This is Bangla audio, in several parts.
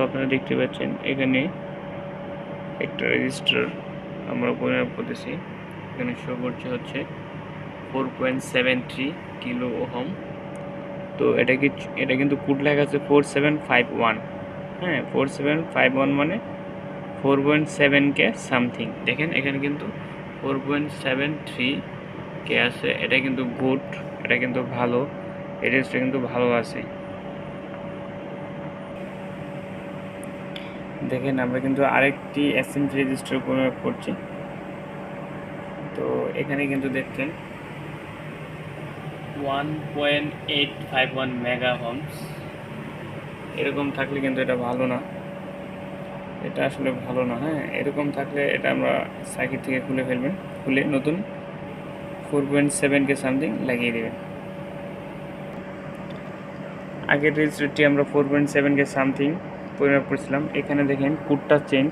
আপনারা দেখতে পাচ্ছেন এখানে একটা রেজিস্টার আমরা পরিমাপ করতেছি। এখানে শো করছে হচ্ছে 4.73 কিলো ওহম। তো এটা কিন্তু কোড লেখা আছে 4751। হ্যাঁ, 4751 মানে 4.7 কে সামথিং। দেখেন এখানে কিন্তু 4.73 কে আছে। এটা কিন্তু গুড, এটা কিন্তু ভালো, এই রেজিস্টার কিন্তু ভালো আছে। দেখেন আমরা কিন্তু আরেকটি এসএমজি রেজিস্টার প্রয়োগ করছি। তো এখানে কিন্তু দেখছেন 1.851 মেগা হোমস। এরকম থাকলে কিন্তু এটা ভালো না, এটা আসলে ভালো না। হ্যাঁ, এরকম থাকলে এটা আমরা সার্কিট থেকে খুলে ফেলবেন, খুলে নতুন 4.7 কে সামথিং লাগিয়ে দেবেন। আগের রেজিস্টারটি আমরা 4.7 কে সামথিং পরিমাপ করেছিলাম। এখানে দেখেন কোডটা চেঞ্জ,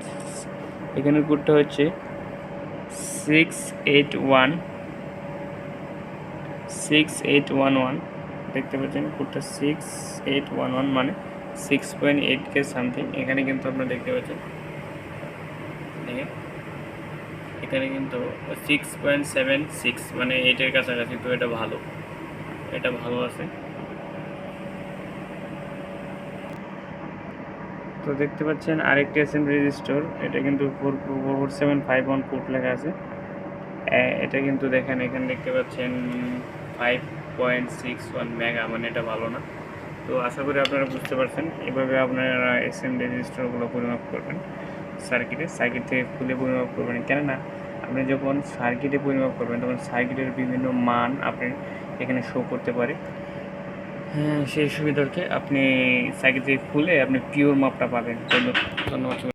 এখানে কোডটা হচ্ছে 6811 দেখতে পাচ্ছেন কোডটা 6811 মানে 6.8 কে সামথিং। এখানে কিন্তু আপনারা দেখতে পাচ্ছেন দেখেন এখানে কিন্তু 6.76 মানে 8-এর কাছাকাছি। তো এটা ভালো, এটা ভালো আছে। তো দেখতে পাচ্ছেন আরেকটি অ্যাসেম্বলি রেজিস্টার, এটা কিন্তু 4751 কোড লেখা আছে। এটা কিন্তু দেখেন এখানে দেখতে পাচ্ছেন 5.61 মেগা, মানে এটা ভালো না। তো আশা করি আপনারা বুঝতে পারছেন। এভাবে আপনারা অ্যাসেম্বলি রেজিস্টারগুলো পরিমাপ করবেন সার্কিট থেকে খুলে পরিমাপ করবেন। কেননা আপনি যখন সার্কিটে পরিমাপ করবেন তখন সার্কিটের বিভিন্ন মান আপনি এখানে শো করতে পারে। হ্যাঁ, সেই সুবিধার্থে আপনি সার্কিট থেকে খুলে আপনি পিওর মাপটা পাবেন। ধন্যবাদ।